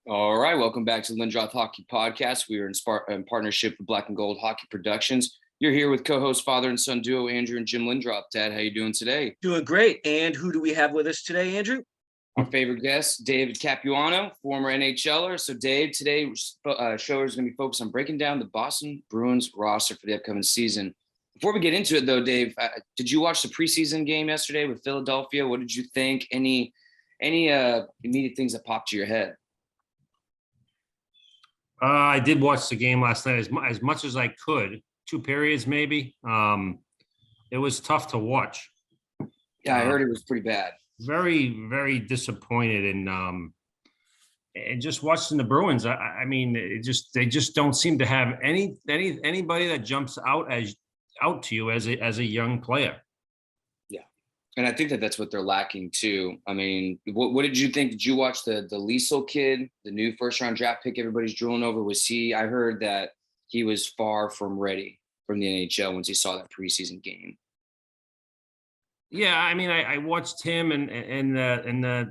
All right, welcome back to the Lindroth Hockey Podcast. We are in partnership with Black and Gold Hockey Productions. You're here with co-host father and son duo Andrew and Jim Lindroth. Dad, how you doing today? Doing great. And who do we have with us today, Andrew? Our favorite guest, Dave Capuano, former NHLer. So Dave, today show is going to be focused on breaking down the Boston Bruins roster for the upcoming season. Before we get into it, though, Dave, did you watch the preseason game yesterday with Philadelphia? What did you think? Any immediate things that popped to your head? I did watch the game last night as much as I could, 2 periods maybe. It was tough to watch. Yeah, I heard it was pretty bad. Very, very disappointed and just watching the Bruins. I mean, they just don't seem to have anybody that jumps out to you as a young player. And I think that's what they're lacking too. I mean, what did you think? Did you watch the Liesel kid, the new first-round draft pick everybody's drooling over? I heard that he was far from ready from the NHL once he saw that preseason game. Yeah, I mean, I watched him and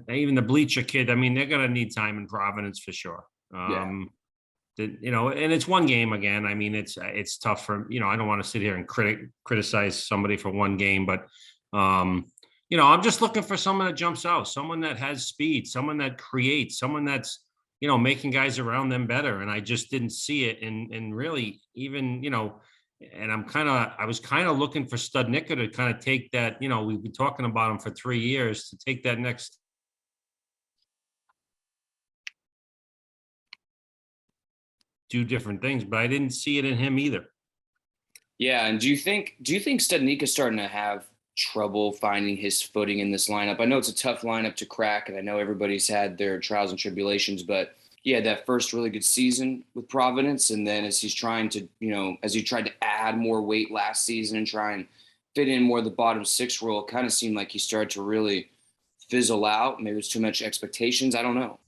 even the Bleacher kid. I mean, they're gonna need time in Providence for sure. And it's one game again. I mean, it's tough for I don't want to sit here and criticize somebody for one game, but I'm just looking for someone that jumps out, someone that has speed, someone that creates, someone that's, making guys around them better. And I just didn't see it. And really even, and I was kind of looking for Studnicka to kind of take that, we've been talking about him for 3 years, to take that next. Do different things, but I didn't see it in him either. Yeah. And do you think Studnicka's starting to have trouble finding his footing in this lineup? I know it's a tough lineup to crack, and I know everybody's had their trials and tribulations, but he had that first really good season with Providence, and then as he tried to add more weight last season and try and fit in more of the bottom six role, it kind of seemed like he started to really fizzle out. Maybe it was too much expectations. I don't know.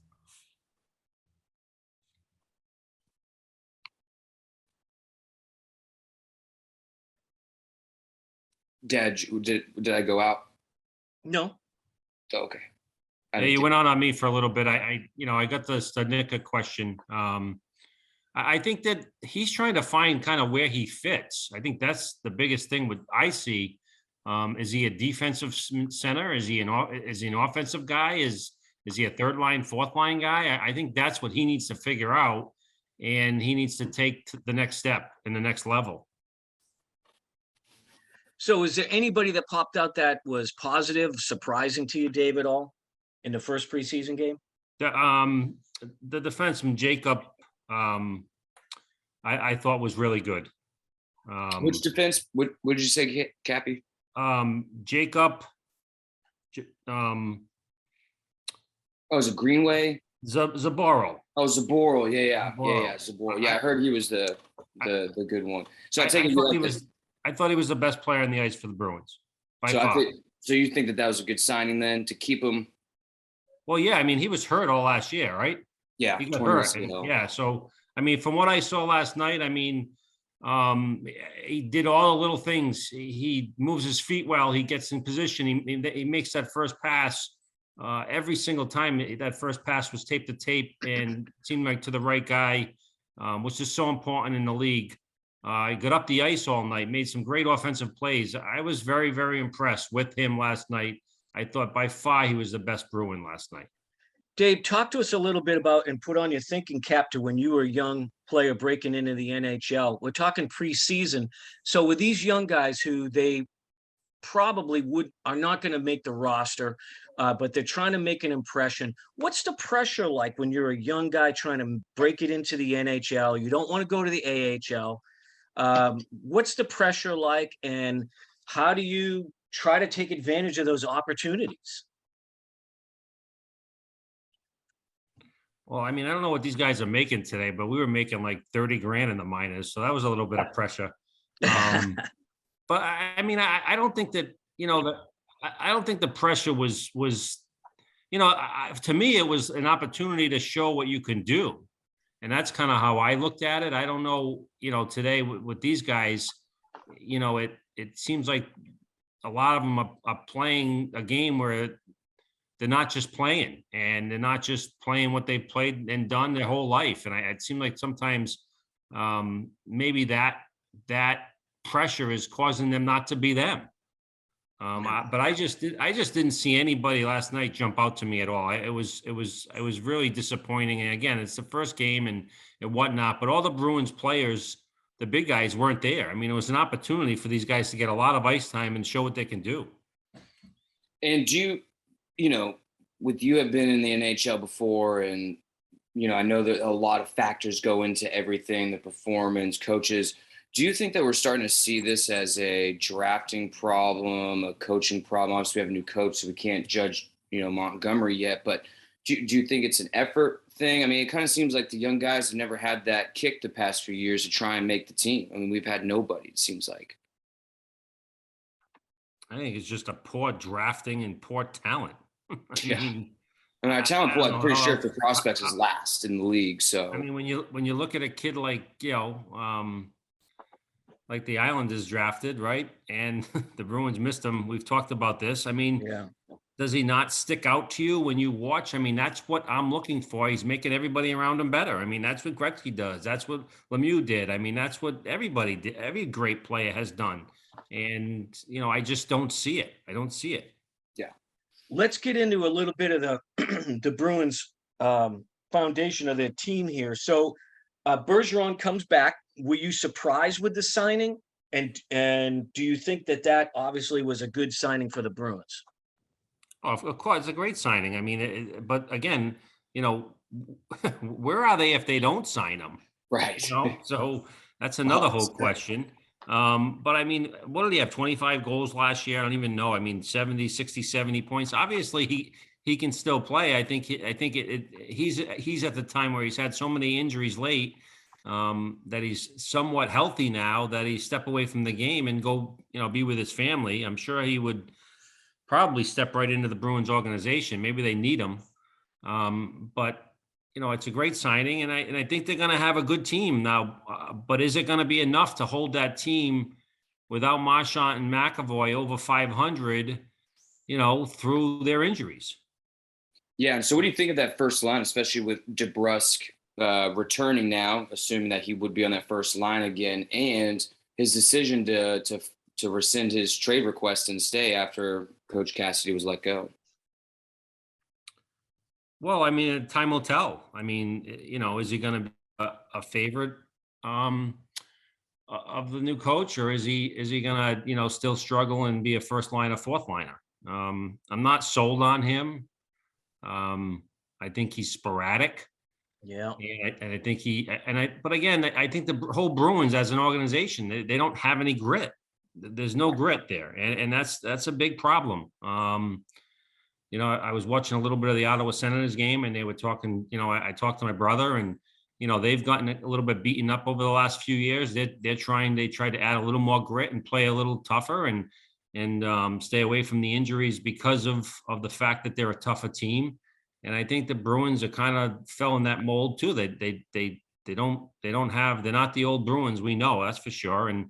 Dad, did I go out? No. Oh, okay. Yeah, you went on me for a little bit. I got the Studnicka question. I think that he's trying to find kind of where he fits. I think that's the biggest thing I see. Is he a defensive center? Is he an offensive guy? Is he a third line, fourth line guy? I think that's what he needs to figure out, and he needs to take the next step in the next level. So is there anybody that popped out that was positive, surprising to you, Dave, at all in the first preseason game? The defenseman, Jacob, I thought was really good. Which defense? What did you say, Cappy? Jacob. Is it Greenway? Zaboro. Oh, Zaboro. Yeah. Zaboro. Yeah, I heard he was the good one. So I thought he was the best player on the ice for the Bruins. So you think that was a good signing then to keep him? Well, yeah. I mean, he was hurt all last year, right? Yeah. He got hurt. Yeah. So, I mean, from what I saw last night, I mean, he did all the little things. He moves his feet well. He gets in position. He makes that first pass. Every single time that first pass was tape to tape and seemed like to the right guy, which is so important in the league. He got up the ice all night, made some great offensive plays. I was very, very impressed with him last night. I thought by far he was the best Bruin last night. Dave, talk to us a little bit about and put on your thinking cap to when you were a young player breaking into the NHL. We're talking preseason. So with these young guys who they probably are not going to make the roster, but they're trying to make an impression. What's the pressure like when you're a young guy trying to break it into the NHL? You don't want to go to the AHL. What's the pressure like, and how do you try to take advantage of those opportunities? Well, I mean, I don't know what these guys are making today, but we were making like 30 grand in the minors. So that was a little bit of pressure. But I mean, I don't think that, I don't think the pressure was, to me, it was an opportunity to show what you can do. And that's kind of how I looked at it. I don't know, today with these guys, it seems like a lot of them are playing a game where they're not just playing, and they're not just playing what they've played and done their whole life. And it seemed like sometimes maybe that pressure is causing them not to be them. But I just didn't see anybody last night jump out to me at all. It was really disappointing. And again, it's the first game and whatnot. But all the Bruins players, the big guys, weren't there. I mean, it was an opportunity for these guys to get a lot of ice time and show what they can do. And with you have been in the NHL before, and I know that a lot of factors go into everything, the performance, coaches. Do you think that we're starting to see this as a drafting problem, a coaching problem? Obviously, we have a new coach, so we can't judge, Montgomery yet. But do you think it's an effort thing? I mean, it kind of seems like the young guys have never had that kick the past few years to try and make the team. I mean, we've had nobody, it seems like. I think it's just a poor drafting and poor talent. And our talent pool, I'm pretty sure for prospects is last in the league. So I mean, when you look at a kid like like the Islanders drafted, right? And the Bruins missed him. We've talked about this. I mean, does he not stick out to you when you watch? I mean, that's what I'm looking for. He's making everybody around him better. I mean, that's what Gretzky does. That's what Lemieux did. I mean, that's what everybody did. Every great player has done. And, I just don't see it. I don't see it. Yeah. Let's get into a little bit of the Bruins foundation of their team here. So Bergeron comes back. Were you surprised with the signing? And do you think that obviously was a good signing for the Bruins? Oh, of course, it's a great signing. I mean, but again, where are they if they don't sign them? Right. So that's another whole question. But I mean, what did he have? 25 goals last year? I don't even know. I mean, 60, 70 points. Obviously, he can still play. I think he's at the time where he's had so many injuries late. That he's somewhat healthy now, that he step away from the game and go, be with his family. I'm sure he would probably step right into the Bruins organization. Maybe they need him. But it's a great signing, and I think they're going to have a good team now. But is it going to be enough to hold that team without Marchand and McAvoy over 500, through their injuries? Yeah. And so what do you think of that first line, especially with DeBrusk returning now, assuming that he would be on that first line again, and his decision to rescind his trade request and stay after Coach Cassidy was let go? Well, I mean, time will tell. I mean, is he going to be a favorite of the new coach, or is he going to still struggle and be a first liner, fourth liner? I'm not sold on him. I think he's sporadic. Yeah. And I think but again, I think the whole Bruins as an organization, they don't have any grit. There's no grit there. And that's a big problem. I was watching a little bit of the Ottawa Senators game, and they were talking, I talked to my brother, and, they've gotten a little bit beaten up over the last few years. They tried to add a little more grit and play a little tougher and stay away from the injuries because of the fact that they're a tougher team. And I think the Bruins are kind of fell in that mold too. They're not the old Bruins we know, that's for sure. And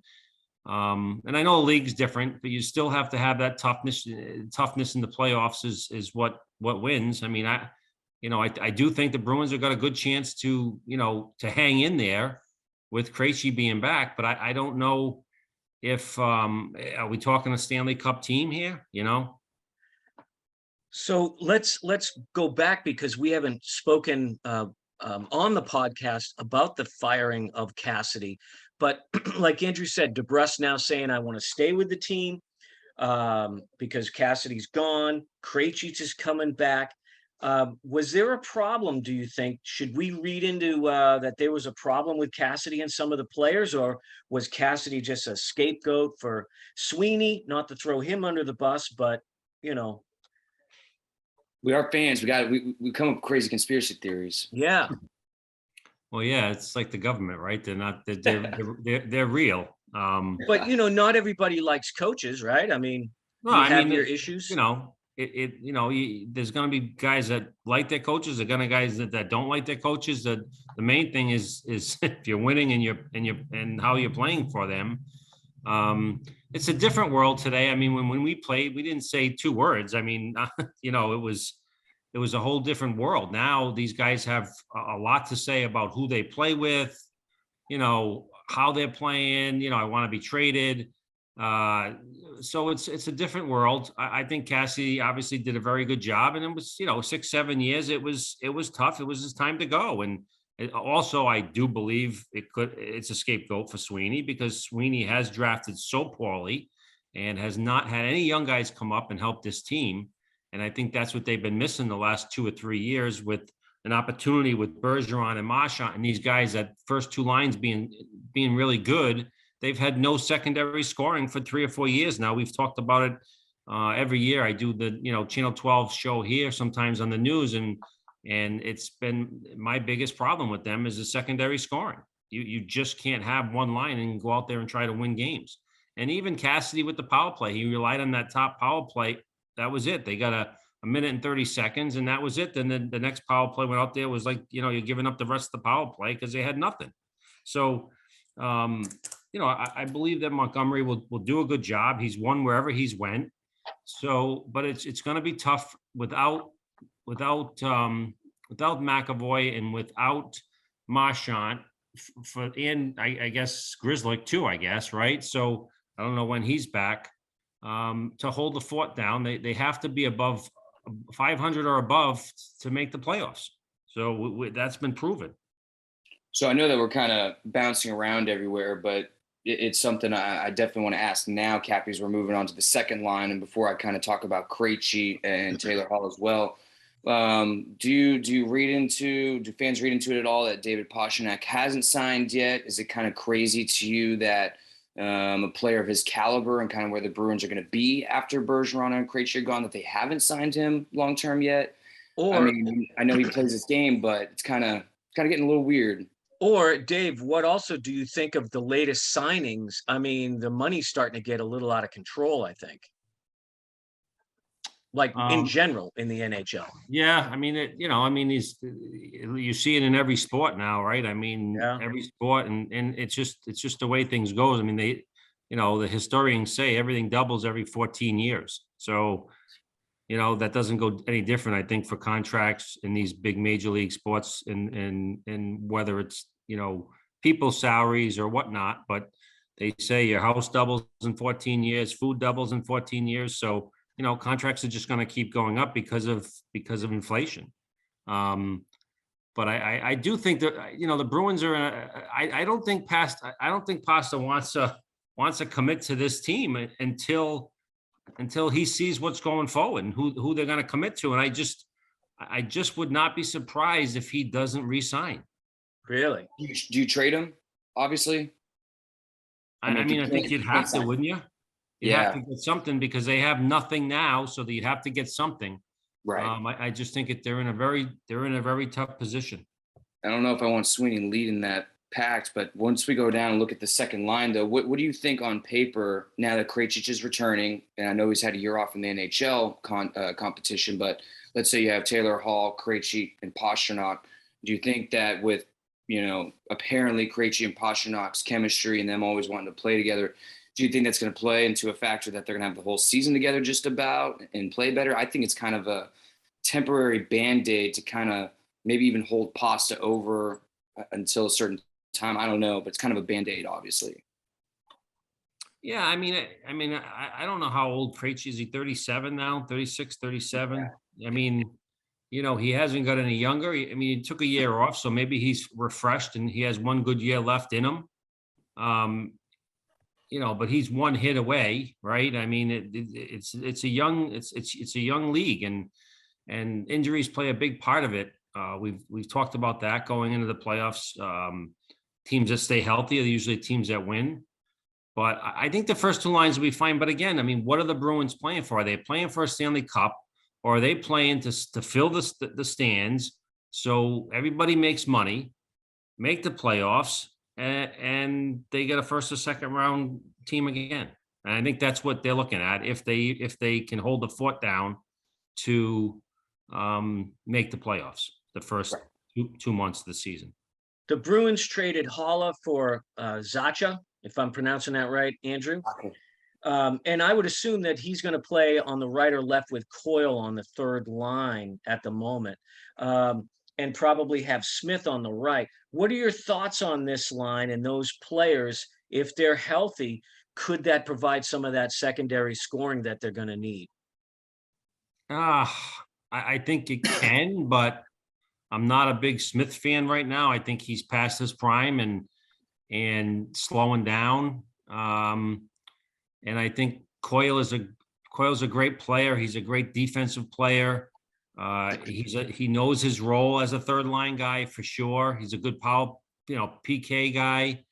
I know the league's different, but you still have to have that toughness in the playoffs is what wins. I mean, I do think the Bruins have got a good chance to hang in there with Krejci being back, but I don't know if are we talking a Stanley Cup team here, So let's go back, because we haven't spoken on the podcast about the firing of Cassidy. But like Andrew said, DeBrusk now saying, I want to stay with the team because Cassidy's gone. Krejci is coming back. Was there a problem, do you think? Should we read into that there was a problem with Cassidy and some of the players, or was Cassidy just a scapegoat for Sweeney? Not to throw him under the bus, but, We are fans. We come up with crazy conspiracy theories. Yeah. Well, yeah, it's like the government, right? They're real. But not everybody likes coaches, right? I mean, your issues. There's going to be guys that like their coaches. There's going to be guys that don't like their coaches. The main thing is if you're winning and how you're playing for them. It's a different world today. I mean, when we played, we didn't say 2 words. I mean, it was a whole different world. Now these guys have a lot to say about who they play with, how they're playing, I want to be traded. So it's a different world. I think Cassidy obviously did a very good job, and it was, 6-7 years. It was tough. It was his time to go. And also, I do believe it's a scapegoat for Sweeney, because Sweeney has drafted so poorly and has not had any young guys come up and help this team. And I think that's what they've been missing the last 2 or 3 years, with an opportunity with Bergeron and Marchand and these guys, that first 2 lines being really good. They've had no secondary scoring for 3 or 4 years now. We've talked about it every year. I do the Channel 12 show here sometimes on the news, and it's been my biggest problem with them is the secondary scoring. You just can't have one line and go out there and try to win games. And even Cassidy with the power play, he relied on that top power play. That was it. They got a minute and 30 seconds, and that was it. Then the next power play went out there was like, you're giving up the rest of the power play because they had nothing. So, I believe that Montgomery will do a good job. He's won wherever he's went. So, but it's going to be tough without McAvoy and without Marchand and I guess Grizzly too, I guess, right? So I don't know when he's back. To hold the fort down, they have to be above 500 or above to make the playoffs. So that's been proven. So I know that we're kind of bouncing around everywhere, but it's something I definitely want to ask now, Cappy, as we're moving on to the second line. And before I kind of talk about Krejci and Taylor Hall as well, do fans read into it at all that David Pastrnak hasn't signed yet? Is it kind of crazy to you that a player of his caliber and kind of where the Bruins are going to be after Bergeron and Krejci are gone, that they haven't signed him long-term yet? Or, I mean, I know he plays this game, but it's kind of getting a little weird. Or Dave, what also do you think of the latest signings? I mean, the money's starting to get a little out of control, I think. Like in general in the NHL. Yeah, I mean, you see it in every sport now, right? I mean, every sport, and it's just the way things goes. I mean, the historians say everything doubles every 14 years. So, that doesn't go any different, I think, for contracts in these big major league sports, and whether it's, people's salaries or whatnot. But they say your house doubles in 14 years, food doubles in 14 years. So, contracts are just going to keep going up because of inflation. But I do think that, the Bruins are I don't think Pasta wants to commit to this team until he sees what's going forward and who they're going to commit to. And I just would not be surprised if he doesn't re-sign. Really? Do you trade him? Obviously. I mean, I think you'd have to, wouldn't you? You have to get something because they have nothing now, so that you'd have to get something. Right. I just think they're in a very tough position. I don't know if I want Sweeney leading that pact, but once we go down and look at the second line, though, what do you think on paper now that Krejci is returning? And I know he's had a year off in the NHL competition, but let's say you have Taylor Hall, Krejci, and Pastrnak. Do you think that with apparently Krejci and Pasternak's chemistry and them always wanting to play together, do you think that's going to play into a factor that they're going to have the whole season together just about and play better? I think it's kind of a temporary Band-Aid to kind of maybe even hold Pasta over until a certain time. I don't know, but it's kind of a Band-Aid, obviously. Yeah, I mean, I don't know how old Krejci is. He 37 now, 36, 37. Yeah. I mean, he hasn't got any younger. He took a year off, so maybe he's refreshed and he has one good year left in him. But he's one hit away, right? I mean, it's a young league, and injuries play a big part of it. We've talked about that going into the playoffs. Teams that stay healthy are usually teams that win. But I think the first 2 lines will be fine. But again, I mean, what are the Bruins playing for? Are they playing for a Stanley Cup, or are they playing to fill the stands so everybody makes money, make the playoffs, and they get a first or second round team again? And I think that's what they're looking at if they can hold the fort down to make the playoffs the first 2 months of the season. The Bruins traded Haula for Zacha. if I'm pronouncing that right, Andrew. Okay. And I would assume that he's going to play on the right or left with Coyle on the third line at the moment, and probably have Smith on the right. What are your thoughts on this line and those players? If they're healthy, could that provide some of that secondary scoring that they're going to need? I think it can, but I'm not a big Smith fan right now. I think he's past his prime and slowing down. And I think Coyle's a great player. He's a great defensive player. He knows his role as a third line guy for sure. He's a good PK guy.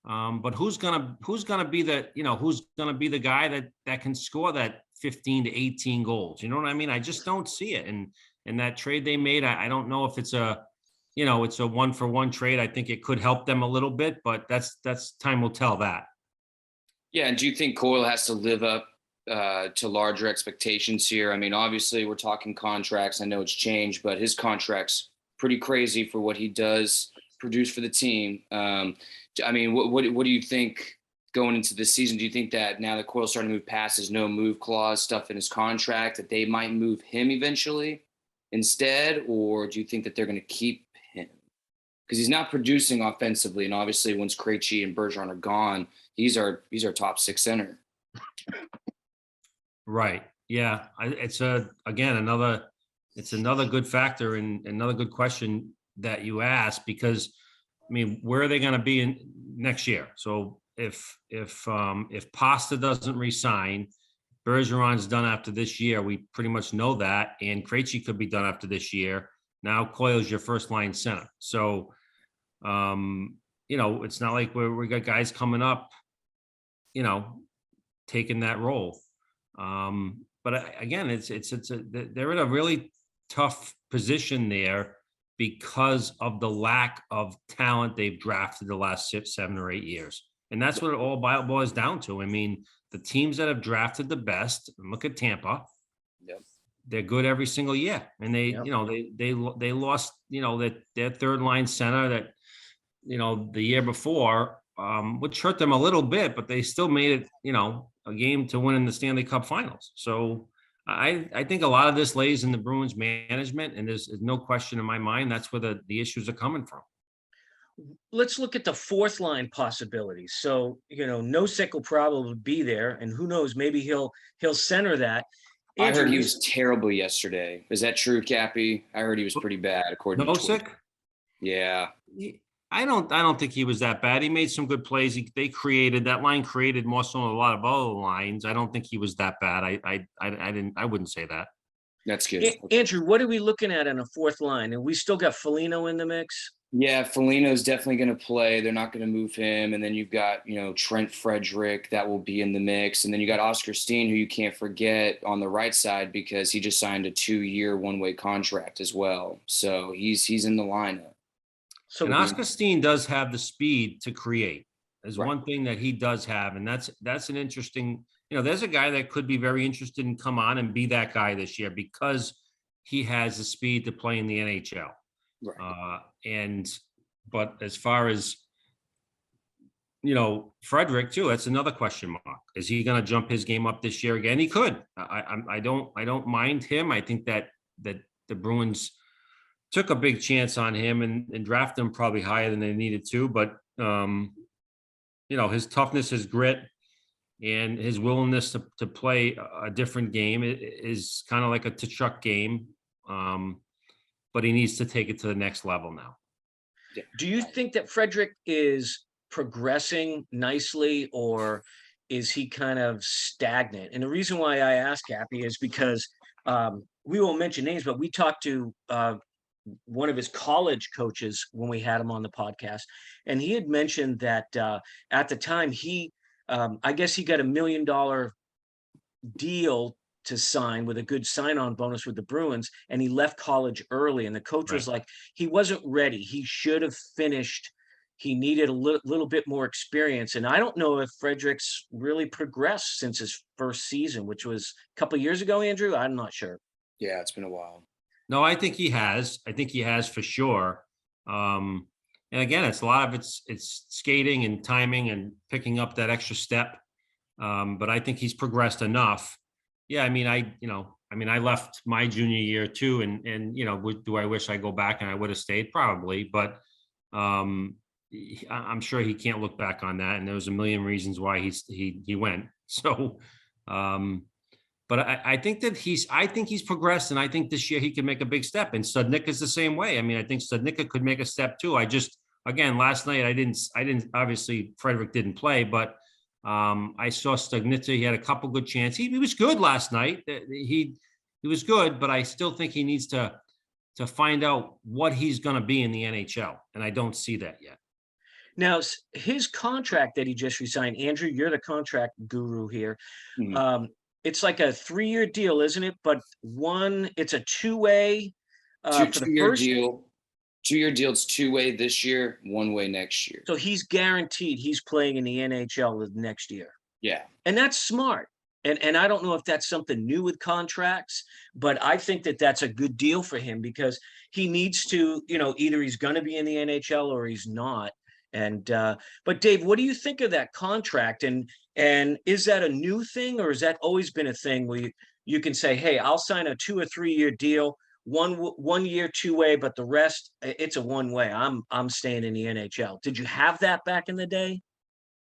But who's gonna be the guy that can score that 15 to 18 goals? You know what I mean? I just don't see it. And that trade they made, I don't know if it's a 1-for-1 trade. I think it could help them a little bit, but that's time will tell that. Yeah, and do you think Coyle has to live up to larger expectations here? I mean, obviously we're talking contracts. I know it's changed, but his contract's pretty crazy for what he does produce for the team. I mean, what do you think going into this season? Do you think that now that Coyle's starting to move past his no move clause stuff in his contract, that they might move him eventually instead, or do you think that they're going to keep him? Because he's not producing offensively, and obviously once Krejci and Bergeron are gone, he's our top 6 center. Right. Yeah. It's another good factor and another good question that you asked, because I mean, where are they going to be in next year? So if Pasta doesn't resign, Bergeron's done after this year. We pretty much know that, and Krejci could be done after this year. Now Coyle's your first line center. So, it's not like we got guys coming up, taking that role. But again, they're in a really tough position there because of the lack of talent they've drafted the last 7 or 8 years. And that's what it all boils down to. I mean, the teams that have drafted the best, look at Tampa. Yep. They're good every single year. And they lost, their third line center that, the year before, which hurt them a little bit, but they still made it, a game to win in the Stanley Cup Finals. So I think a lot of this lays in the Bruins management, and there's no question in my mind that's where the issues are coming from. Let's look at the fourth line possibilities. So, Nosek will probably be there, and who knows, maybe he'll center that. Andrew, I heard he was terrible yesterday. Is that true, Cappy? I heard he was pretty bad, according to Nosek? Yeah. I don't think he was that bad. He made some good plays. That line created more so than a lot of other lines. I don't think he was that bad. I wouldn't say that. That's good. Andrew, what are we looking at in a fourth line? And we still got Foligno in the mix? Yeah, Foligno's definitely going to play. They're not going to move him. And then you've got, Trent Frederick that will be in the mix. And then you got Oscar Steen, who you can't forget on the right side because he just signed a 2-year one-way contract as well. So he's in the lineup. And Oscar Steen does have the speed to create. There's right. One thing that he does have, and that's an interesting, there's a guy that could be very interested in come on and be that guy this year because he has the speed to play in the NHL. Right. But as far as, Frederick too, that's another question mark. Is he going to jump his game up this year again? He could. I don't mind him. I think that the Bruins took a big chance on him and drafted him probably higher than they needed to. But, his toughness, his grit, and his willingness to play a different game is kind of like a Tkachuk game. But he needs to take it to the next level now. Do you think that Frederick is progressing nicely, or is he kind of stagnant? And the reason why I ask, Cappy, is because we won't mention names, but we talked to one of his college coaches when we had him on the podcast, and he had mentioned that at the time I guess he got $1 million deal to sign with a good sign-on bonus with the Bruins, and he left college early, and the coach was like, he wasn't ready. He should have finished. He needed a little bit more experience. And I don't know if Frederick's really progressed since his first season, which was a couple of years ago, Andrew. I'm not sure. Yeah, it's been a while. No, I think he has. I think he has for sure. And again, it's a lot of it's skating and timing and picking up that extra step. But I think he's progressed enough. Yeah, I mean, I left my junior year too, and do I wish I go back and I would have stayed? Probably, but I'm sure he can't look back on that. And there was a million reasons why he went. So, but I think he's progressed, and I think this year he can make a big step. And Studnicka is the same way. I mean, I think Studnicka could make a step too. Again, last night I didn't obviously Frederick didn't play, but I saw Studnicka. He had a couple good chances. He was good last night. He was good, but I still think he needs to find out what he's going to be in the NHL, and I don't see that yet. Now, his contract that he just resigned, Andrew, you're the contract guru here. Mhm. It's like a 3-year deal, isn't it? But it's a two-way for the Two-year first. deal. 2-year deal. It's 2-way this year, 1-way next year. So he's guaranteed he's playing in the NHL the next year. Yeah. And that's smart. And I don't know if that's something new with contracts, but I think that that's a good deal for him because he needs to, either he's going to be in the NHL or he's not. And but Dave, what do you think of that contract? And is that a new thing, or has that always been a thing where you can say, hey, I'll sign a 2 or 3 year deal, 1 year 2-way, but the rest it's a 1-way. I'm staying in the NHL. Did you have that back in the day?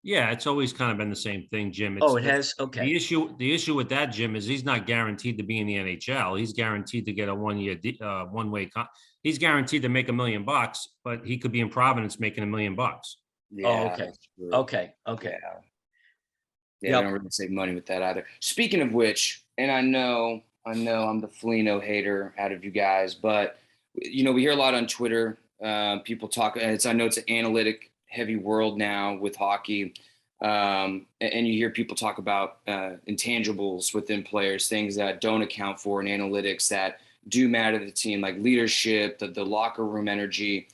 Yeah, it's always kind of been the same thing, Jim. It has. Okay. The issue with that, Jim, is he's not guaranteed to be in the NHL. He's guaranteed to get a 1-year, 1-way. He's guaranteed to make $1 million, but he could be in Providence making $1 million. Yeah. Okay. Yeah, they don't really save money with that either. Speaking of which, and I know I'm the Foligno hater out of you guys, but we hear a lot on Twitter. People talk, and I know it's an analytic heavy world now with hockey. And you hear people talk about intangibles within players, things that don't account for in analytics that do matter to the team, like leadership, the locker room energy.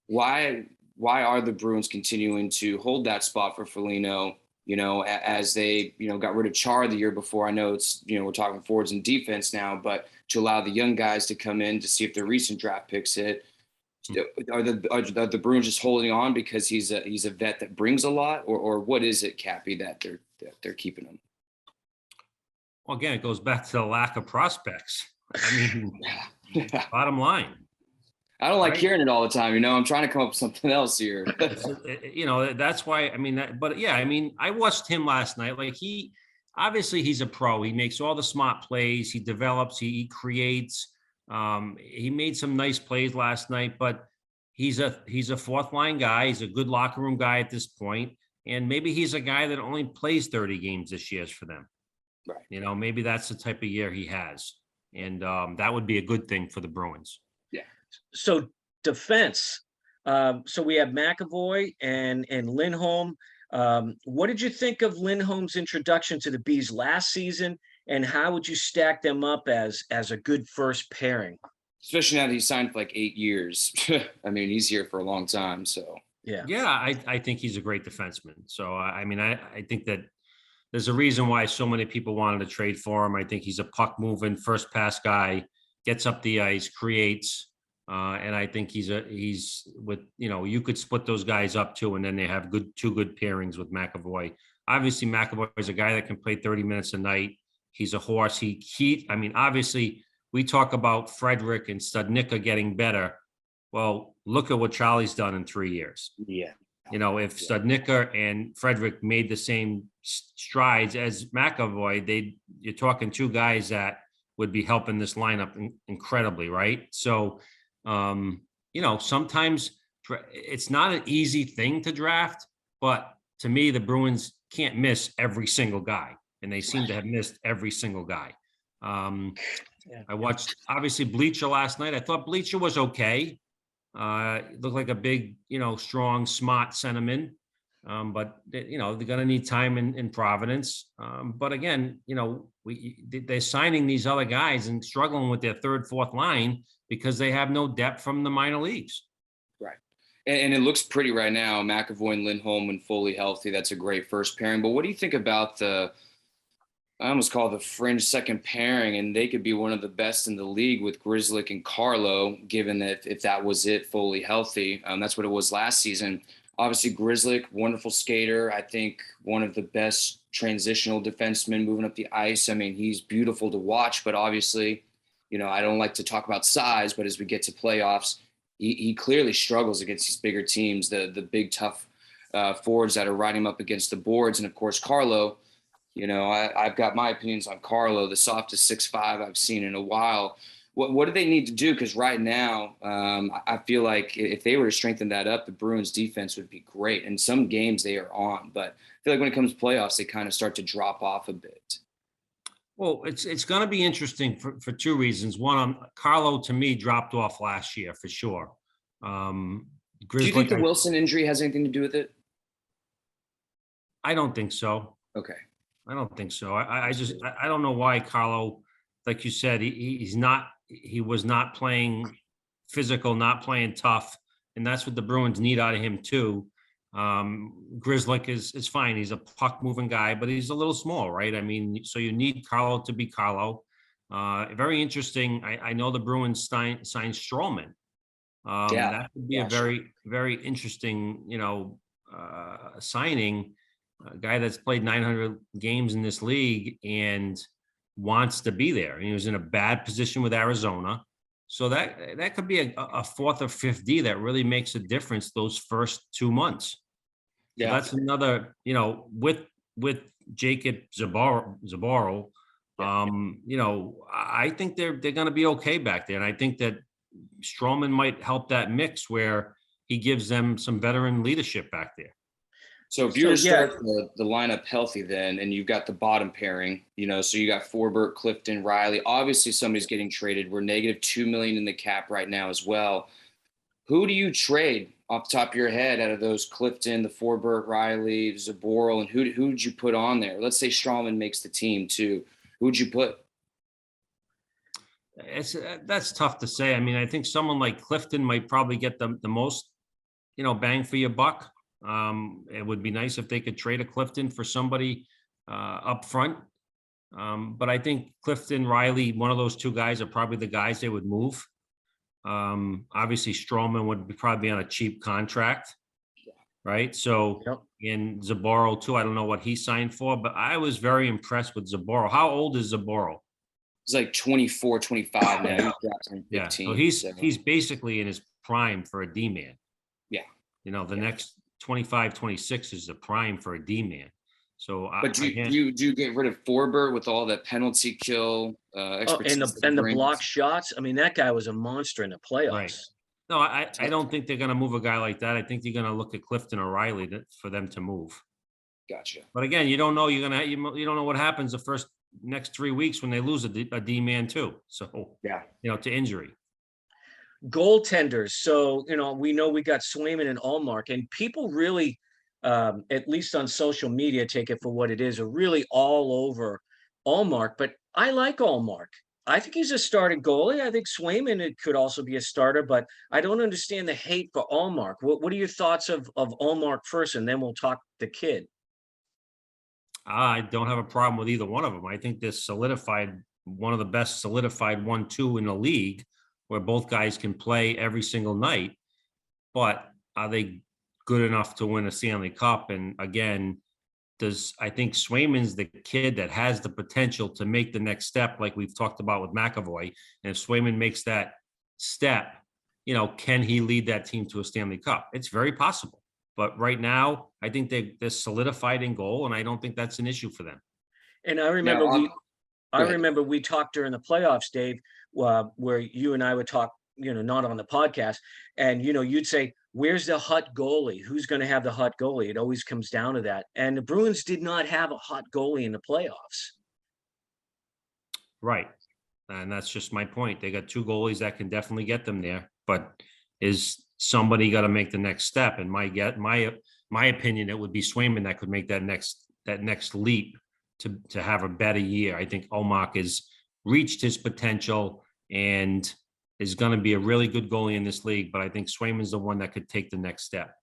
Why are the Bruins continuing to hold that spot for Foligno? As they, got rid of Char the year before. I know it's, we're talking forwards and defense now, but to allow the young guys to come in to see if their recent draft picks hit. Are the Bruins just holding on because he's a vet that brings a lot, or what is it, Cappy, that they're keeping him? Well, again, it goes back to the lack of prospects. I mean, bottom line. I don't like hearing it all the time. I'm trying to come up with something else here. That's why. I mean, but yeah, I mean, I watched him last night. Like obviously he's a pro. He makes all the smart plays. He develops. He creates. He made some nice plays last night, but he's a fourth line guy. He's a good locker room guy at this point, and maybe he's a guy that only plays 30 games this year for them. Right. Maybe that's the type of year he has, and that would be a good thing for the Bruins. Yeah. So defense. So we have McAvoy and Lindholm. What did you think of Lindholm's introduction to the Bees last season? And how would you stack them up as a good first pairing? Especially now that he's signed for like 8 years. I mean, he's here for a long time. So yeah, I think he's a great defenseman. So I mean, I think that there's a reason why so many people wanted to trade for him. I think he's a puck moving first pass guy, gets up the ice, creates, and I think he's with you could split those guys up too, and then they have two good pairings with McAvoy. Obviously, McAvoy is a guy that can play 30 minutes a night. He's a horse. I mean, obviously, we talk about Frederick and Studnicka getting better. Well, look at what Charlie's done in 3 years. Yeah. If Studnicka and Frederick made the same strides as McAvoy, you're talking two guys that would be helping this lineup incredibly, right? So, sometimes it's not an easy thing to draft, but to me, the Bruins can't miss every single guy. And they seem to have missed every single guy. I watched, obviously, Bleacher last night. I thought Bleacher was okay. Looked like a big, strong, smart centerman. But, they're going to need time in Providence. But again, they're signing these other guys and struggling with their third, fourth line because they have no depth from the minor leagues. Right. And it looks pretty right now. McAvoy and Lindholm when fully healthy. That's a great first pairing. But what do you think about the I almost call it the fringe second pairing, and they could be one of the best in the league with Grizzlick and Carlo, given that if that was it fully healthy. That's what it was last season. Obviously, Grizzlick, wonderful skater. I think one of the best transitional defensemen moving up the ice. I mean, he's beautiful to watch, but obviously, I don't like to talk about size, but as we get to playoffs, he clearly struggles against these bigger teams, the big, tough forwards that are riding him up against the boards. And of course, Carlo, I've got my opinions on Carlo, the softest 6'5" I've seen in a while. What do they need to do? Because right now, I feel like if they were to strengthen that up, the Bruins defense would be great. And some games they are on, but I feel like when it comes to playoffs, they kind of start to drop off a bit. Well, it's going to be interesting for two reasons. One, Carlo to me dropped off last year for sure. Do you think the Wilson injury has anything to do with it? I don't think so. Okay. I don't think so. I don't know why Carlo, like you said, he was not playing physical, not playing tough, and that's what the Bruins need out of him too. Grizzlick is fine. He's a puck moving guy, but he's a little small, right? I mean, so you need Carlo to be Carlo. Very interesting. I know the Bruins signed Stroman. That could be a very, very interesting, signing. A guy that's played 900 games in this league and wants to be there. He was in a bad position with Arizona. So that could be a fourth or fifth D that really makes a difference those first 2 months. Yeah. So that's another, with Jacob Zaboral, I think they're going to be okay back there. And I think that Stroman might help that mix where he gives them some veteran leadership back there. So if you're starting the lineup healthy then, and you've got the bottom pairing, so you got Forbert, Clifton, Riley, obviously somebody's getting traded. We're negative $2 million in the cap right now as well. Who do you trade off the top of your head out of those Clifton, the Forbert, Riley, Zaboral, and who'd you put on there? Let's say Stroman makes the team too. Who'd you put? That's tough to say. I mean, I think someone like Clifton might probably get the most, bang for your buck. It would be nice if they could trade a Clifton for somebody up front. But I think Clifton, Riley, one of those two guys are probably the guys they would move. Obviously, Stroman would probably be on a cheap contract, right? So, and Zaboral too. I don't know what he signed for, but I was very impressed with Zaboral. How old is Zaboral? He's like 24, 25 now. Yeah, so he's basically in his prime for a D-man. Yeah. Next 25, 26 is the prime for a D-man. So, but do you get rid of Forbert with all that penalty kill expertise and the block shots? I mean, that guy was a monster in the playoffs. Right. No, I don't think they're going to move a guy like that. I think they're going to look at Clifton or Riley for them to move. Gotcha. But again, you don't know. You don't know what happens the next 3 weeks when they lose a D-man too. So to injury. Goaltenders. So, we know we got Swayman and Allmark, and people really, at least on social media, take it for what it is, are really all over Allmark. But I like Allmark. I think he's a starting goalie. I think Swayman could also be a starter, but I don't understand the hate for Allmark. What are your thoughts of Allmark first, and then we'll talk the kid? I don't have a problem with either one of them. I think this one of the best solidified 1-2 in the league, where both guys can play every single night. But are they good enough to win a Stanley Cup? And again, I think Swayman's the kid that has the potential to make the next step, like we've talked about with McAvoy. And if Swayman makes that step, can he lead that team to a Stanley Cup? It's very possible. But right now, I think they're solidified in goal, and I don't think that's an issue for them. And I remember we talked during the playoffs, Dave, where you and I would talk, not on the podcast, and you'd say, where's the hot goalie? Who's going to have the hot goalie? It always comes down to that. And the Bruins did not have a hot goalie in the playoffs. Right. And that's just my point. They got two goalies that can definitely get them there, but is somebody got to make the next step? And my opinion, it would be Swayman that could make that next leap to have a better year. I think Allmark has reached his potential and is going to be a really good goalie in this league, but I think Swayman's the one that could take the next step.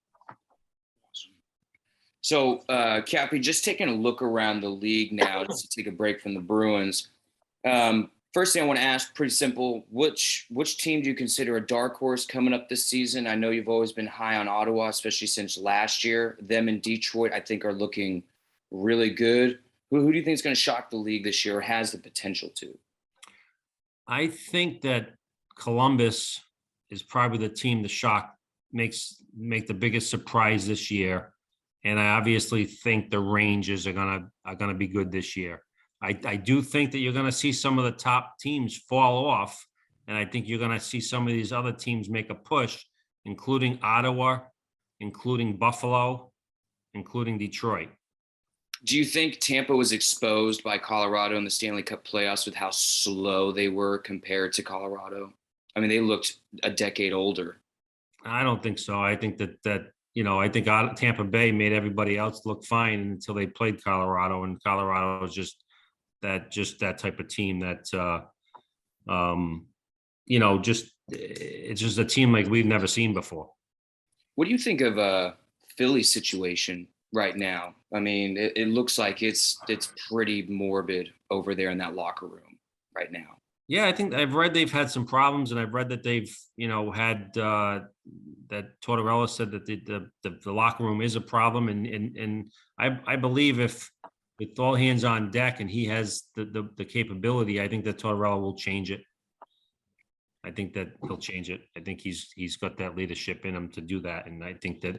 So, Cappy, just taking a look around the league now to take a break from the Bruins. First thing I want to ask, pretty simple. Which team do you consider a dark horse coming up this season? I know you've always been high on Ottawa, especially since last year. Them and Detroit, I think, are looking really good. Who do you think is going to shock the league this year, or has the potential to? I think that Columbus is probably the team to make the biggest surprise this year. And I obviously think the Rangers are gonna be good this year. I do think that you're gonna see some of the top teams fall off, and I think you're gonna see some of these other teams make a push, including Ottawa, including Buffalo, including Detroit. Do you think Tampa was exposed by Colorado in the Stanley Cup playoffs with how slow they were compared to Colorado? I mean, they looked a decade older. I don't think so. I think that I think Tampa Bay made everybody else look fine until they played Colorado, and Colorado was just that type of team that it's just a team like we've never seen before. What do you think of Philly's situation right now? I mean, it looks like it's pretty morbid over there in that locker room right now. Yeah, I think I've read they've had some problems, and I've read that they've, had that Tortorella said that the locker room is a problem, and I believe if with all hands on deck and he has the capability, I think that Tortorella will change it. I think that he'll change it. I think he's got that leadership in him to do that, and I think that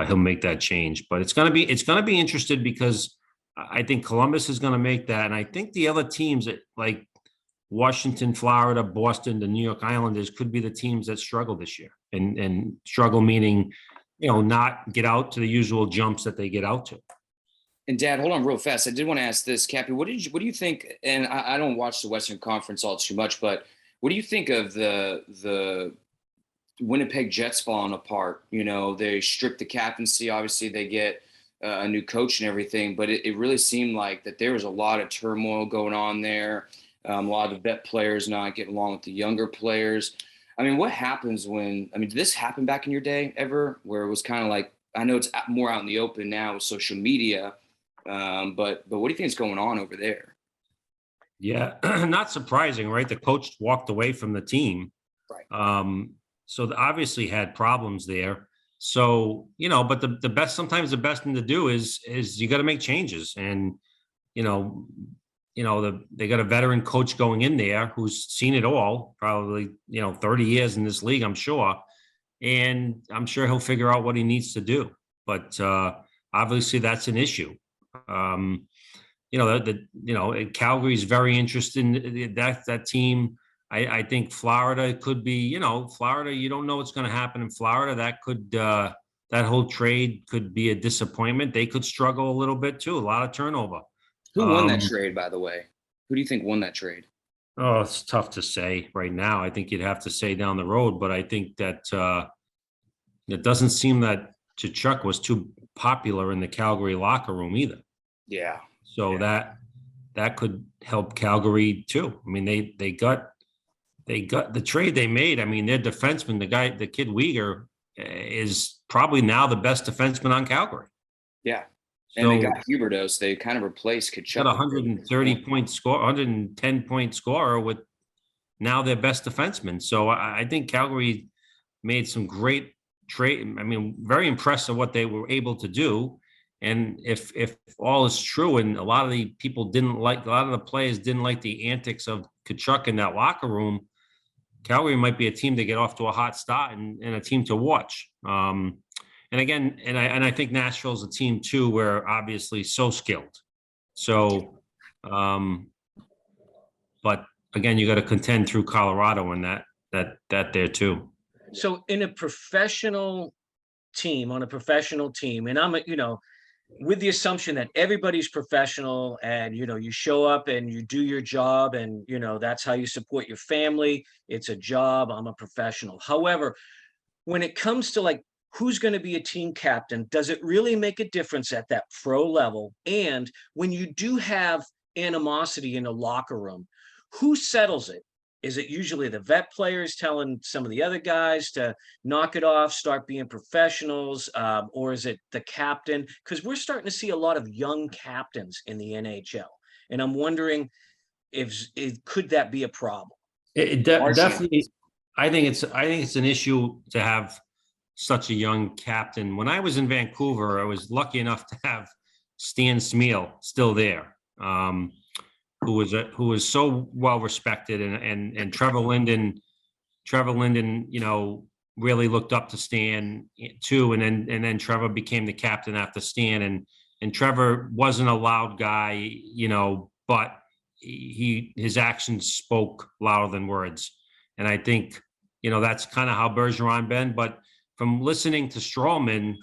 he'll make that change. But it's gonna be interested because I think Columbus is going to make that. And I think the other teams like Washington, Florida, Boston, the New York Islanders could be the teams that struggle this year, and struggle meaning, not get out to the usual jumps that they get out to. And Dad, hold on real fast. I did want to ask this, Cappy, what do you think? And I don't watch the Western Conference all too much, but what do you think of the Winnipeg Jets falling apart? They stripped the captaincy. Obviously they get a new coach and everything, but it really seemed like that there was a lot of turmoil going on there. A lot of the vet players not getting along with the younger players. I mean, what happens did this happen back in your day ever, where it was kind of like, I know it's more out in the open now with social media, but what do you think is going on over there? Yeah, not surprising, right? The coach walked away from the team. Right. So they obviously had problems there. So, but sometimes the best thing to do is you got to make changes. And, they got a veteran coach going in there who's seen it all, probably, 30 years in this league, I'm sure. And I'm sure he'll figure out what he needs to do. But obviously that's an issue. Calgary's very interested in that team. I think Florida could be, Florida, you don't know what's going to happen in Florida. That whole trade could be a disappointment. They could struggle a little bit too. A lot of turnover. Who won that trade, by the way? Who do you think won that trade? Oh, it's tough to say right now. I think you'd have to say down the road, but I think that it doesn't seem that Tkachuk was too popular in the Calgary locker room either. Yeah. So that could help Calgary too. I mean, they got the trade they made. I mean, their defenseman, the kid Uyghur, is probably now the best defenseman on Calgary. Yeah. And they got Huberdeau. They kind of replaced Tkachuk. Got 110-point scorer with now their best defenseman. So I think Calgary made some great trade. I mean, very impressed with what they were able to do. And if all is true, and a lot of the players didn't like the antics of Tkachuk in that locker room, Calgary might be a team to get off to a hot start and a team to watch. And again, I think Nashville's a team too, where obviously so skilled. So, but again, you got to contend through Colorado and that there too. So in a professional team, and I'm with the assumption that everybody's professional and, you show up and you do your job and, that's how you support your family. It's a job. I'm a professional. However, when it comes to who's going to be a team captain, does it really make a difference at that pro level? And when you do have animosity in a locker room, who settles it? Is it usually the vet players telling some of the other guys to knock it off, start being professionals, or is it the captain? Because we're starting to see a lot of young captains in the NHL, and I'm wondering if could that be a problem? Definitely. I think it's an issue to have such a young captain. When I was in Vancouver, I was lucky enough to have Stan Smeal still there, who was so well respected, and Trevor Linden, really looked up to Stan too, and then Trevor became the captain after Stan, and Trevor wasn't a loud guy, but his actions spoke louder than words, and I think that's kind of how Bergeron been, but. From listening to Strawman,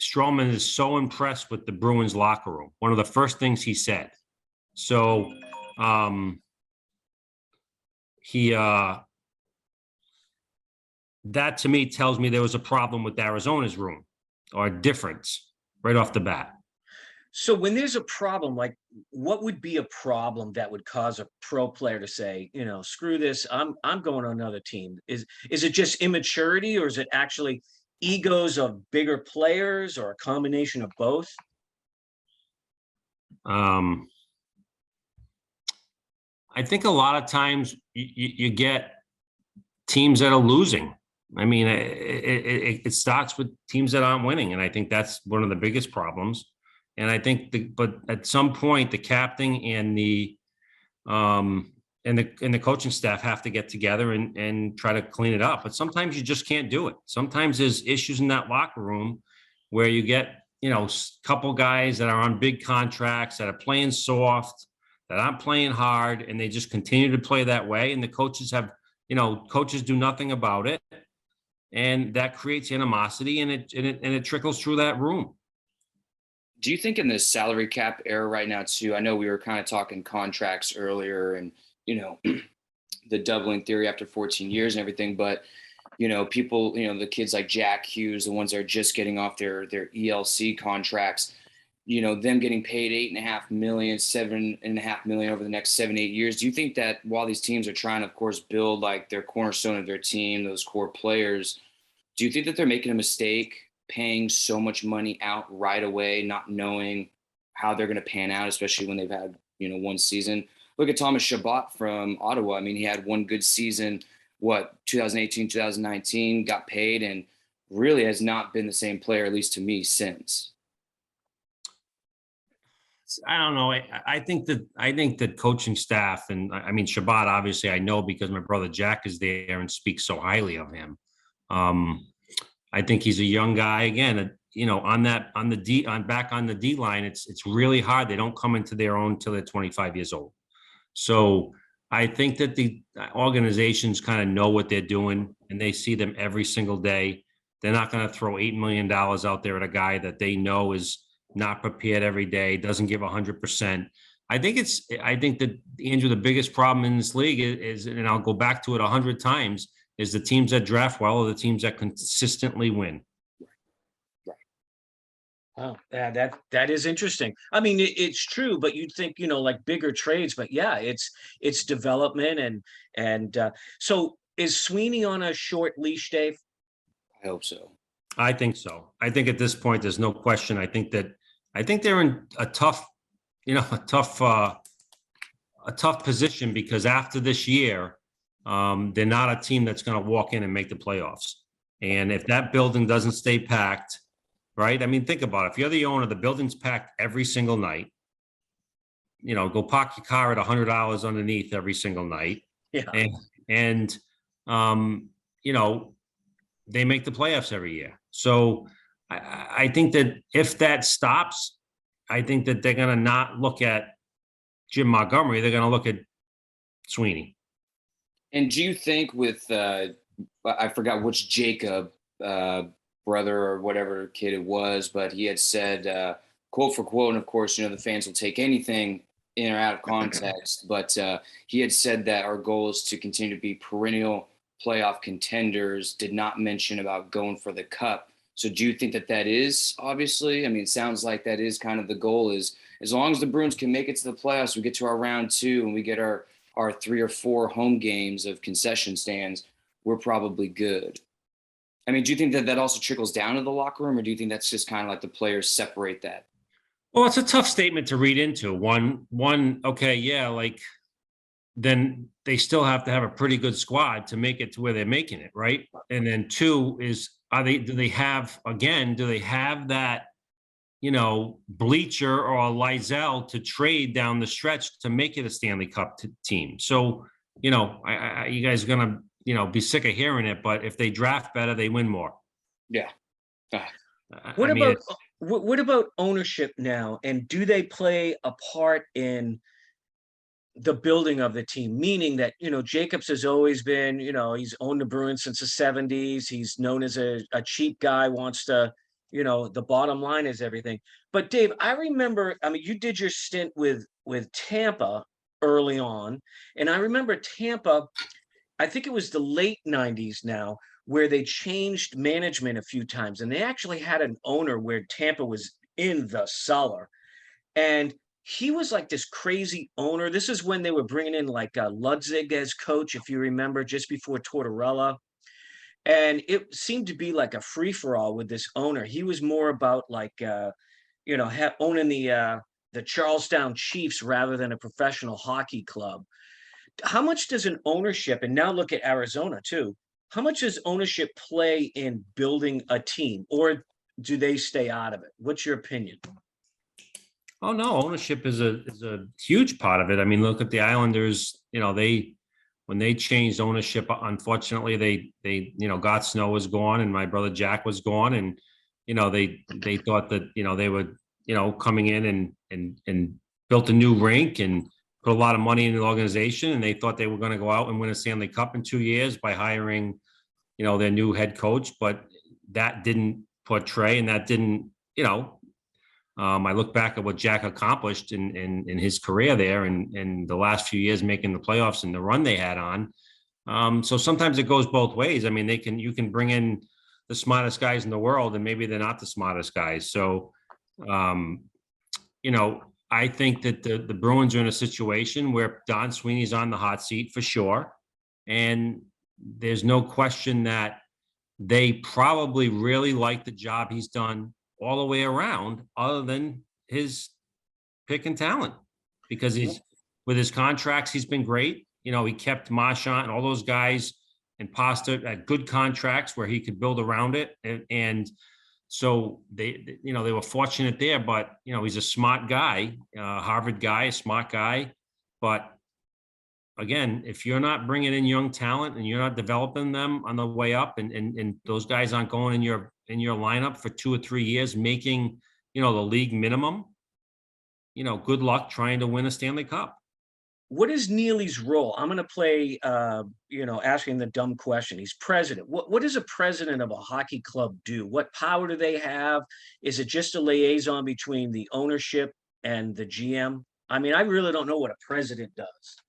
Strawman is so impressed with the Bruins locker room. One of the first things he said. So that to me tells me there was a problem with Arizona's room, or a difference right off the bat. So when there's a problem, like what would be a problem that would cause a pro player to say, screw this, I'm going to another team? Is it just immaturity, or is it actually egos of bigger players, or a combination of both? I think a lot of times you get teams that are losing. I mean, it starts with teams that aren't winning, and I think that's one of the biggest problems. And I think, but at some point, the captain and the coaching staff have to get together and try to clean it up. But sometimes you just can't do it. Sometimes there's issues in that locker room where you get, a couple guys that are on big contracts that are playing soft, that aren't playing hard, and they just continue to play that way. And the coaches coaches do nothing about it, and that creates animosity, and it trickles through that room. Do you think in the salary cap era right now too, I know we were kind of talking contracts earlier and, the doubling theory after 14 years and everything, but, people, the kids like Jack Hughes, the ones that are just getting off their ELC contracts, them getting paid $8.5 million, $7.5 million over the next 7-8 years. Do you think that while these teams are trying to, of course, build like their cornerstone of their team, those core players, do you think that they're making a mistake paying so much money out right away, not knowing how they're going to pan out, especially when they've had, one season? Look at Thomas Chabot from Ottawa. I mean, he had one good season, 2018, 2019, got paid, and really has not been the same player, at least to me, since. I don't know. I think that coaching staff, and I mean, Chabot, obviously I know because my brother Jack is there and speaks so highly of him. I think he's a young guy again, back on the D line. It's really hard. They don't come into their own until they're 25 years old. So I think that the organizations kind of know what they're doing, and they see them every single day. They're not going to throw $8 million out there at a guy that they know is not prepared every day, doesn't give 100%. I think that, Andrew, the biggest problem in this league is, and I'll go back to it 100 times, is the teams that draft well are the teams that consistently win. Right. Wow, yeah, that is interesting. I mean, it's true, but you'd think, like bigger trades, but yeah, it's development and so is Sweeney on a short leash, Dave? I hope so. I think so. I think at this point, there's no question. I think they're in a tough position, because after this year, they're not a team that's going to walk in and make the playoffs. And if that building doesn't stay packed, right? I mean, think about it. If you're the owner, the building's packed every single night. Go park your car at $100 underneath every single night. Yeah. And they make the playoffs every year. So I think that if that stops, I think that they're going to not look at Jim Montgomery. They're going to look at Sweeney. And do you think with, I forgot which Jacob brother or whatever kid it was, but he had said, quote for quote, and of course, the fans will take anything in or out of context, but he had said that our goal is to continue to be perennial playoff contenders, did not mention about going for the cup So do you think that that is obviously, I mean, it sounds like that is kind of the goal, is as long as the Bruins can make it to the playoffs, we get to our round 2 and we get our 3 or 4 home games of concession stands, we're probably good. I mean, do you think that that also trickles down to the locker room, or do you think that's just kind of like the players separate that? Well, it's a tough statement to read into. One, okay, yeah, like then they still have to have a pretty good squad to make it to where they're making it, right? And then 2 is, do they have that, Bleacher or Lizelle to trade down the stretch to make it a Stanley Cup team? So, you guys are going to, be sick of hearing it, but if they draft better, they win more. Yeah. What about ownership now? And do they play a part in the building of the team? Meaning that, Jacobs has always been, he's owned the Bruins since the 70s. He's known as a cheap guy, wants to, the bottom line is everything. But Dave, I remember, I mean, you did your stint with Tampa early on. And I remember Tampa, I think it was the late 90s now, where they changed management a few times. And they actually had an owner where Tampa was in the cellar. And he was like this crazy owner. This is when they were bringing in like Ludzig as coach, if you remember, just before Tortorella. And it seemed to be like a free for all with this owner. He was more about like, owning the Charlestown Chiefs rather than a professional hockey club. How much does an ownership, and now look at Arizona too, how much does ownership play in building a team, or do they stay out of it? What's your opinion? Oh no, ownership is a huge part of it. I mean, look at the Islanders. When they changed ownership, unfortunately, they Got Snow was gone and my brother Jack was gone, and they thought that they would coming in and built a new rink and put a lot of money into the organization, and they thought they were going to go out and win a Stanley Cup in 2 years by hiring their new head coach, but that didn't portray, and that didn't I look back at what Jack accomplished in his career there and the last few years making the playoffs and the run they had on. So sometimes it goes both ways. I mean, you can bring in the smartest guys in the world and maybe they're not the smartest guys. So, I think that the Bruins are in a situation where Don Sweeney's on the hot seat for sure. And there's no question that they probably really like the job he's done all the way around, other than his pick and talent, because with his contracts, he's been great. He kept Marchand and all those guys and Pasta at good contracts where he could build around it. And so they were fortunate there, but he's a smart guy, Harvard guy, a smart guy. But again, if you're not bringing in young talent and you're not developing them on the way up, and those guys aren't going in your lineup for 2 or 3 years, making, the league minimum, good luck trying to win a Stanley Cup. What is Neely's role? I'm going to play, asking the dumb question. He's president. What does a president of a hockey club do? What power do they have? Is it just a liaison between the ownership and the GM? I mean, I really don't know what a president does.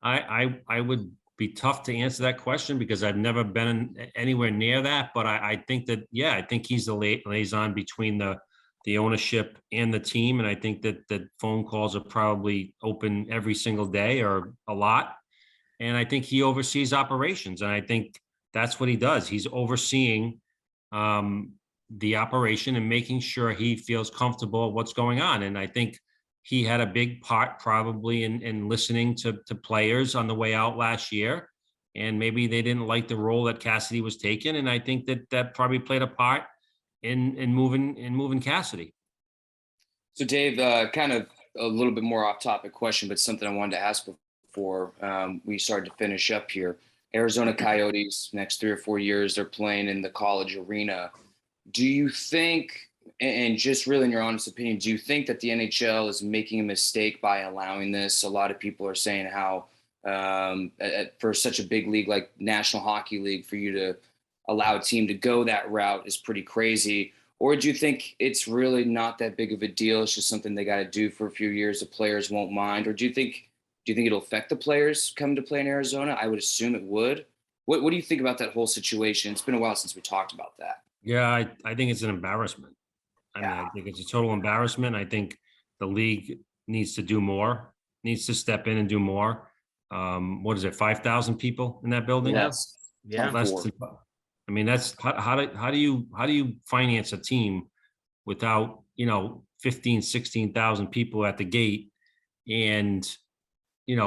I would be tough to answer that question because I've never been anywhere near that. But I think that, I think he's the liaison between the ownership and the team. And I think that phone calls are probably open every single day or a lot. And I think he oversees operations. And I think that's what he does. He's overseeing the operation and making sure he feels comfortable what's going on. And I think he had a big part probably in listening to players on the way out last year. And maybe they didn't like the role that Cassidy was taking. And I think that probably played a part in moving Cassidy. So Dave, kind of a little bit more off topic question, but something I wanted to ask before we started to finish up here. Arizona Coyotes, next 3 or 4 years, they're playing in the college arena. Do you think, and just really in your honest opinion, do you think that the NHL is making a mistake by allowing this? A lot of people are saying how for such a big league like National Hockey League, for you to allow a team to go that route is pretty crazy. Or do you think it's really not that big of a deal? It's just something they got to do for a few years. The players won't mind. Or do you think it'll affect the players coming to play in Arizona? I would assume it would. What do you think about that whole situation? It's been a while since we talked about that. Yeah, I think it's an embarrassment. I mean, I think it's a total embarrassment. I think the league needs to do more, needs to step in and do more. What is it, 5,000 people in that building? Yes. Yeah. Less than, I mean, that's how do you finance a team without, 15, 16,000 people at the gate and,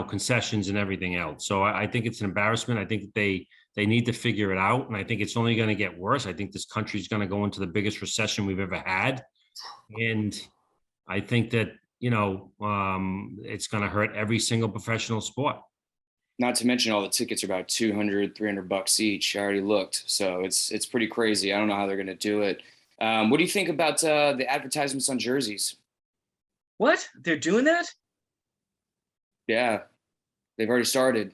concessions and everything else. So I think it's an embarrassment. I think they need to figure it out. And I think it's only going to get worse. I think this country's going to go into the biggest recession we've ever had. And I think that, it's going to hurt every single professional sport. Not to mention all the tickets are about $200-$300 each. I already looked. So it's pretty crazy. I don't know how they're going to do it. What do you think about the advertisements on jerseys? What? They're doing that? Yeah, they've already started.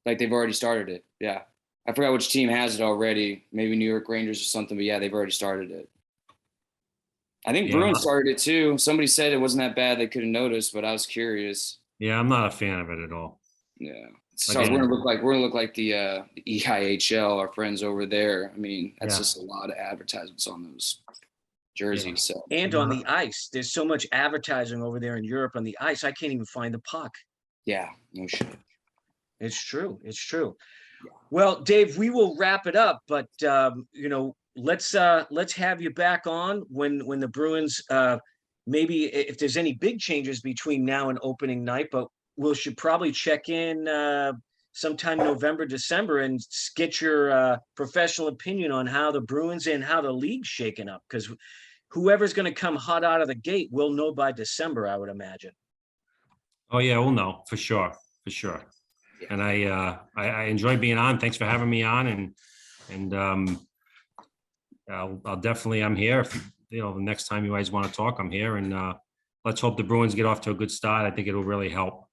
Like they've already started it. Yeah. I forgot which team has it already. Maybe New York Rangers or something, but yeah, they've already started it. I think Bruins started it too. Somebody said it wasn't that bad. They couldn't notice, but I was curious. Yeah, I'm not a fan of it at all. Yeah. So we're gonna look like the EIHL, our friends over there. I mean, that's just a lot of advertisements on those jerseys. So and on the ice, there's so much advertising over there in Europe on the ice. I can't even find the puck. Yeah, no shit. It's true. It's true. Well, Dave, we will wrap it up, but let's have you back on when the Bruins maybe if there's any big changes between now and opening night, but we should probably check in sometime November, December and get your professional opinion on how the Bruins and how the league's shaking up, because whoever's going to come hot out of the gate will know by December, I would imagine. Oh yeah, we'll know for sure. For sure. And I enjoy being on. Thanks for having me on. And I'll definitely, I'm here. If, the next time you guys want to talk, I'm here. And let's hope the Bruins get off to a good start. I think it'll really help.